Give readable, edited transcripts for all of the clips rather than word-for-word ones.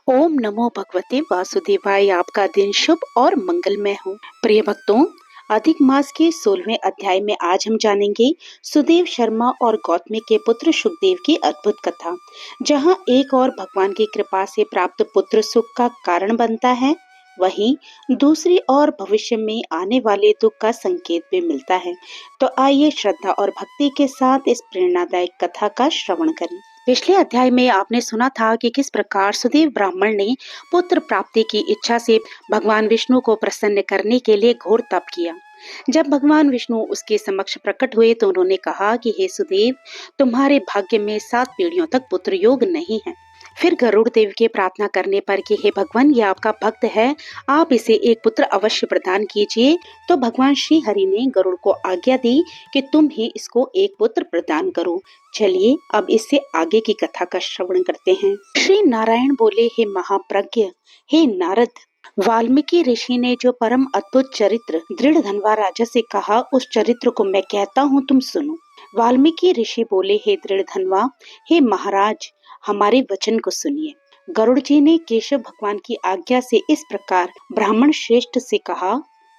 ओम नमो भगवते वासुदेवाय। आपका दिन शुभ और मंगलमय हो। प्रिय भक्तों, अधिक मास के 16वें अध्याय में आज हम जानेंगे सुदेव शर्मा और गौतमी के पुत्र सुखदेव की अद्भुत कथा, जहां एक और भगवान की कृपा से प्राप्त पुत्र सुख का कारण बनता है, वहीं दूसरी ओर भविष्य में आने वाले दुख का संकेत भी मिलता है। तो आइए श्रद्धा और भक्ति के साथ इस प्रेरणादायक कथा का श्रवण करें। पिछले अध्याय में आपने सुना था कि किस प्रकार सुदेव ब्राह्मण ने पुत्र प्राप्ति की इच्छा से भगवान विष्णु को प्रसन्न करने के लिए घोर तप किया। जब भगवान विष्णु उसके समक्ष प्रकट हुए तो उन्होंने कहा कि हे सुदेव, तुम्हारे भाग्य में 7 पीढ़ियों तक पुत्र योग नहीं है। फिर गरुड़ देव के प्रार्थना करने पर कि हे भगवान, ये आपका भक्त है, आप इसे एक पुत्र अवश्य प्रदान कीजिए। तो भगवान श्री हरि ने गरुड़ को आज्ञा दी कि तुम ही इसको एक पुत्र प्रदान करो। चलिए अब इससे आगे की कथा का श्रवण करते हैं। श्री नारायण बोले, हे महाप्रज्ञ, हे नारद, वाल्मीकि ऋषि ने जो परम अद्भुत चरित्र दृढ़ धनवा राजा से कहा, उस चरित्र को मैं कहता हूँ, तुम सुनो। वाल्मीकि ऋषि बोले, हे दृढ़ धनवा, हे महाराज, हमारे वचन को सुनिए। गरुड़ जी ने केशव भगवान की आज्ञा से इस प्रकार ब्राह्मण श्रेष्ठ से कहा।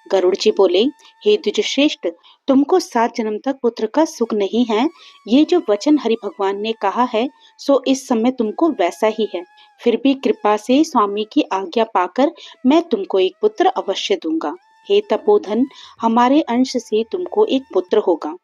गरुड़ जी बोले, हे द्विज श्रेष्ठ, तुमको 7 जन्म तक पुत्र का सुख नहीं है। ये जो वचन हरि भगवान ने कहा है, सो इस समय तुमको वैसा ही है। फिर भी कृपा से स्वामी की आज्ञा पाकर मैं तुमको एक पुत्र अवश्य दूंगा। हे तपोधन, हमारे अंश से तुमको एक पुत्र होगा,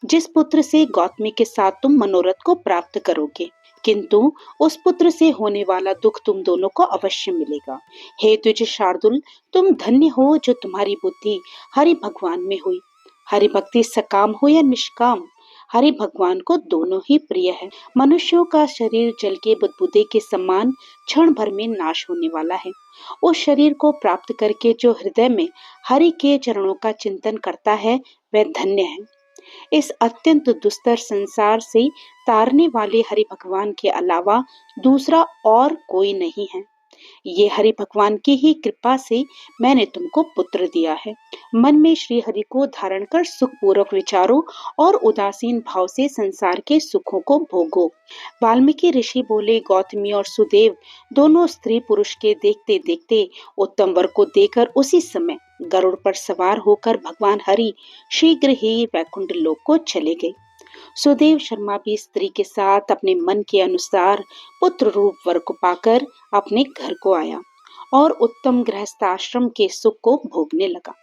जिस पुत्र से गौतमी के साथ तुम मनोरथ को प्राप्त करोगे। किंतु उस पुत्र से होने वाला दुख तुम दोनों को अवश्य मिलेगा। हे द्विज शार्दुल, तुम धन्य हो जो तुम्हारी बुद्धि हरि भगवान में हुई। हरि भक्ति सकाम हो या निष्काम, हरि भगवान को दोनों ही प्रिय है। मनुष्यों का शरीर जल के बुदबुदे के समान क्षण भर में नाश होने वाला है। उस शरीर को प्राप्त करके जो हृदय में हरि के चरणों का चिंतन करता है, वह धन्य है। इस अत्यंत दुस्तर संसार से तारने वाले हरि भगवान के अलावा दूसरा और कोई नहीं है। ये हरि भगवान की ही कृपा से मैंने तुमको पुत्र दिया है। मन में श्री हरि को धारण कर सुख पूर्वक विचारो और उदासीन भाव से संसार के सुखों को भोगो। वाल्मीकि ऋषि बोले, गौतमी और सुदेव दोनों स्त्री पुरुष के देखते देखते उत्तम वर को देकर उसी समय गरुड़ पर सवार होकर भगवान हरि शीघ्र ही वैकुंठ लोक को चले गए। सुदेव शर्मा भी स्त्री के साथ अपने मन के अनुसार पुत्र रूप वर को पाकर अपने घर को आया और उत्तम गृहस्थाश्रम के सुख को भोगने लगा।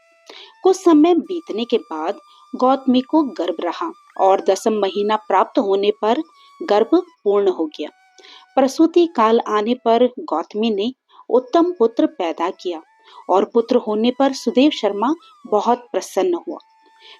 कुछ समय बीतने के बाद गौतमी को गर्भ रहा और 10वां महीना प्राप्त होने पर गर्भ पूर्ण हो गया। प्रसूति काल आने पर गौतमी ने उत्तम पुत्र पैदा किया और पुत्र होने पर सुदेव शर्मा बहुत प्रसन्न हुआ।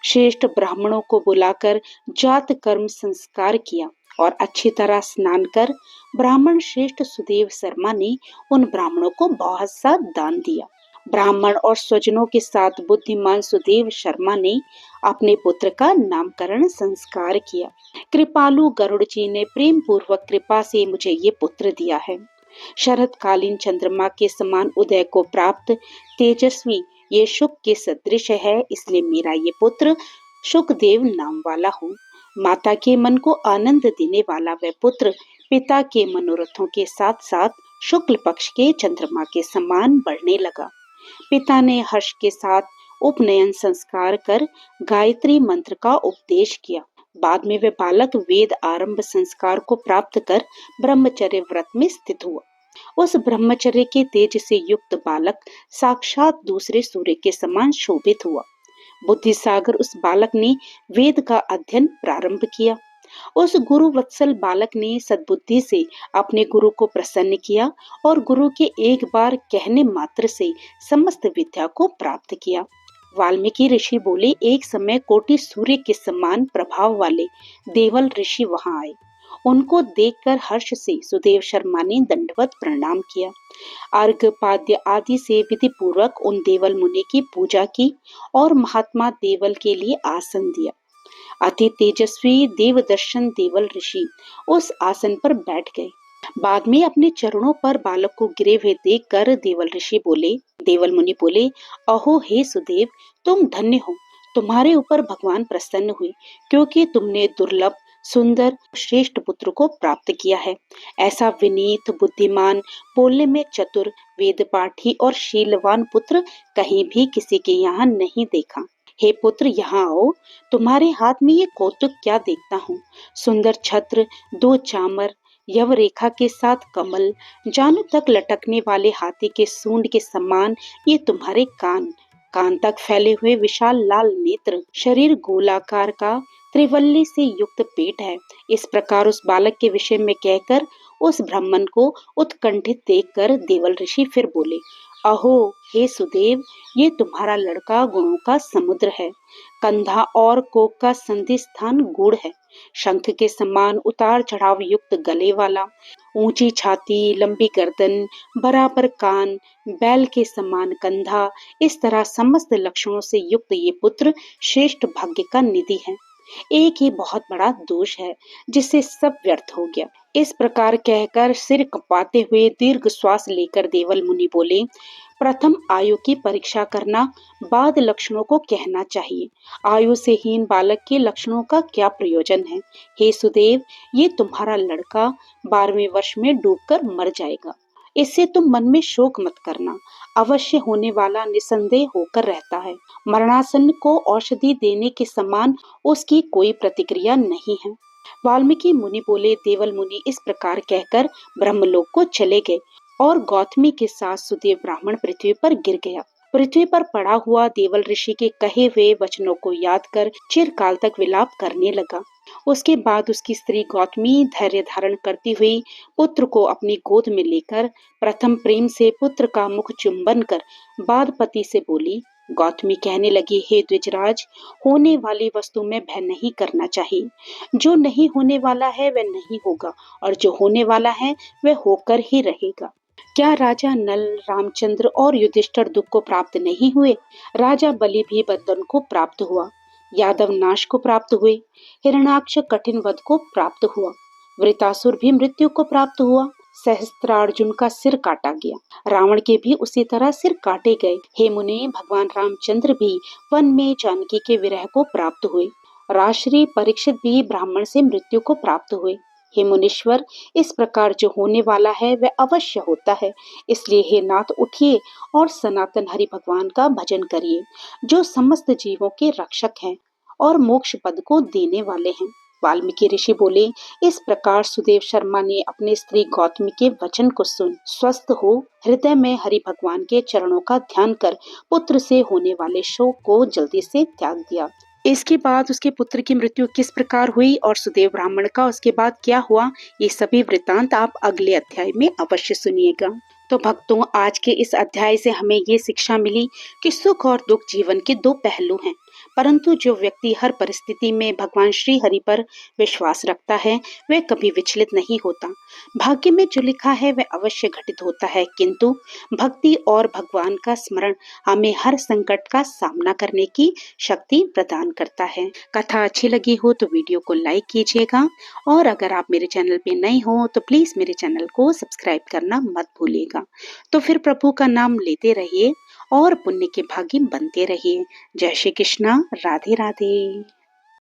श्रेष्ठ ब्राह्मणों को बुलाकर जात कर्म संस्कार किया और अच्छी तरह स्नान कर ब्राह्मण श्रेष्ठ सुदेव शर्मा ने उन ब्राह्मणों को बहुत सा दान दिया। ब्राह्मण और स्वजनों के साथ बुद्धिमान सुदेव शर्मा ने अपने पुत्र का नामकरण संस्कार किया। कृपालु गरुड़ जी ने प्रेम पूर्वक कृपा से मुझे ये पुत्र दिया है। शरतकालीन चंद्रमा के समान उदय को प्राप्त तेजस्वी ये शुक के सदृश है, इसलिए मेरा ये पुत्र शुकदेव नाम वाला हो। माता के मन को आनंद देने वाला वह पुत्र पिता के मनोरथों के साथ साथ शुक्ल पक्ष के चंद्रमा के समान बढ़ने लगा। पिता ने हर्ष के साथ उपनयन संस्कार कर गायत्री मंत्र का उपदेश किया। बाद में वह बालक वेद आरंभ संस्कार को प्राप्त कर ब्रह्मचर्य व्रत में स्थित हुआ। उस ब्रह्मचर्य के तेज से युक्त बालक साक्षात दूसरे सूर्य के समान शोभित हुआ। बुद्धि सागर उस बालक ने वेद का अध्ययन प्रारंभ किया। उस गुरु वत्सल बालक ने सद्बुद्धि से अपने गुरु को प्रसन्न किया और गुरु के एक बार कहने मात्र से समस्त विद्या को प्राप्त किया। वाल्मीकि ऋषि बोले, एक समय कोटि सूर्य के समान प्रभाव वाले देवल ऋषि वहां आए। उनको देखकर हर्ष से सुदेव शर्मा ने दंडवत प्रणाम किया। अर्घ पाद्य आदि से विधि पूर्वक उन देवल मुनि की पूजा की और महात्मा देवल के लिए आसन दिया। अति तेजस्वी देवदर्शन देवल ऋषि उस आसन पर बैठ गए। बाद में अपने चरणों पर बालक को गिरे हुए देखकर देवल मुनि बोले, अहो हे सुदेव, तुम धन्य हो। तुम्हारे ऊपर भगवान प्रसन्न हुए, क्योंकि तुमने दुर्लभ सुंदर श्रेष्ठ पुत्र को प्राप्त किया है। ऐसा विनीत, बुद्धिमान, बोलने में चतुर, वेद पाठी और शीलवान पुत्र कहीं भी किसी के यहाँ नहीं देखा। हे पुत्र, यहाँ आओ, तुम्हारे हाथ में ये कौतुक क्या देखता हूँ। सुंदर छत्र, दो चामर, यव रेखा के साथ कमल, जानू तक लटकने वाले हाथी के सूंड के समान ये तुम्हारे कान, कान तक फैले हुए विशाल लाल नेत्र, शरीर गोलाकार का, त्रिवल्ली से युक्त पेट है। इस प्रकार उस बालक के विषय में कहकर उस ब्राह्मण को उत्कंठित देखकर देवल ऋषि फिर बोले, अहो हे सुदेव, ये तुम्हारा लड़का गुणों का समुद्र है। कंधा और कोक का संधि स्थान गुड़ है। शंख के समान उतार चढ़ाव युक्त गले वाला, ऊंची छाती, लंबी गर्दन, बराबर कान, बैल के समान कंधा, इस तरह समस्त लक्षणों से युक्त ये पुत्र श्रेष्ठ भाग्य का निधि है। एक ही बहुत बड़ा दोष है जिससे सब व्यर्थ हो गया। इस प्रकार कहकर सिर कपाते हुए दीर्घ श्वास लेकर देवल मुनि बोले, प्रथम आयु की परीक्षा करना, बाद लक्षणों को कहना चाहिए। आयु से हीन बालक के लक्षणों का क्या प्रयोजन है। हे सुदेव, ये तुम्हारा लड़का 12वें वर्ष में डूबकर मर जाएगा। इससे तुम मन में शोक मत करना, अवश्य होने वाला निसंदेह होकर रहता है। मरणासन को औषधि देने के समान उसकी कोई प्रतिक्रिया नहीं है। वाल्मीकि मुनि बोले, देवल मुनि इस प्रकार कहकर ब्रह्मलोक को चले गए और गौतमी के साथ सुदेव ब्राह्मण पृथ्वी पर गिर गया। पृथ्वी पर पड़ा हुआ देवल ऋषि के कहे हुए वचनों को याद कर चिरकाल तक विलाप करने लगा। उसके बाद उसकी स्त्री गौतमी धैर्य धारण करती हुई पुत्र को अपनी गोद में लेकर प्रथम प्रेम से पुत्र का मुख चुंबन कर बाद पति से बोली, गौतमी कहने लगी, हे द्विजराज, होने वाली वस्तु में भय नहीं करना चाहिए। जो नहीं होने वाला है वह नहीं होगा और जो होने वाला है वह होकर ही रहेगा। क्या राजा नल, रामचंद्र और युधिष्ठिर दुख को प्राप्त नहीं हुए? राजा बलि भी बंधन को प्राप्त हुआ, यादव नाश को प्राप्त हुए, हिरण्याक्ष कठिन वध को प्राप्त हुआ, वृतासुर भी मृत्यु को प्राप्त हुआ, सहस्त्रार्जुन का सिर काटा गया, रावण के भी उसी तरह सिर काटे गए। हे मुने, भगवान रामचंद्र भी वन में जानकी के विरह को प्राप्त हुए, राजश्री परीक्षित भी ब्राह्मण से मृत्यु को प्राप्त हुए। हे मुनीश्वर, इस प्रकार जो होने वाला है वह अवश्य होता है। इसलिए हे नाथ, उठिए और सनातन हरि भगवान का भजन करिए, जो समस्त जीवों के रक्षक हैं और मोक्ष पद को देने वाले हैं। वाल्मीकि ऋषि बोले, इस प्रकार सुदेव शर्मा ने अपनी स्त्री गौतमी के वचन को सुन स्वस्थ हो हृदय में हरि भगवान के चरणों का ध्यान कर पुत्र से होने वाले शोक को जल्दी से त्याग दिया। इसके बाद उसके पुत्र की मृत्यु किस प्रकार हुई और सुदेव ब्राह्मण का उसके बाद क्या हुआ, ये सभी वृतांत आप अगले अध्याय में अवश्य सुनिएगा। तो भक्तों, आज के इस अध्याय से हमें ये शिक्षा मिली कि सुख और दुख जीवन के दो पहलू हैं, परंतु जो व्यक्ति हर परिस्थिति में भगवान श्री हरि पर विश्वास रखता है वह कभी विचलित नहीं होता। भाग्य में जो लिखा है वह अवश्य घटित होता है, किंतु भक्ति और भगवान का स्मरण हमें हर संकट का सामना करने की शक्ति प्रदान करता है। कथा अच्छी लगी हो तो वीडियो को लाइक कीजिएगा और अगर आप मेरे चैनल पे नए हो तो प्लीज मेरे चैनल को सब्सक्राइब करना मत भूलिएगा। तो फिर प्रभु का नाम लेते रहिए और पुण्य के भागी बनते रहिए। जय श्री कृष्णा, राधे राधे।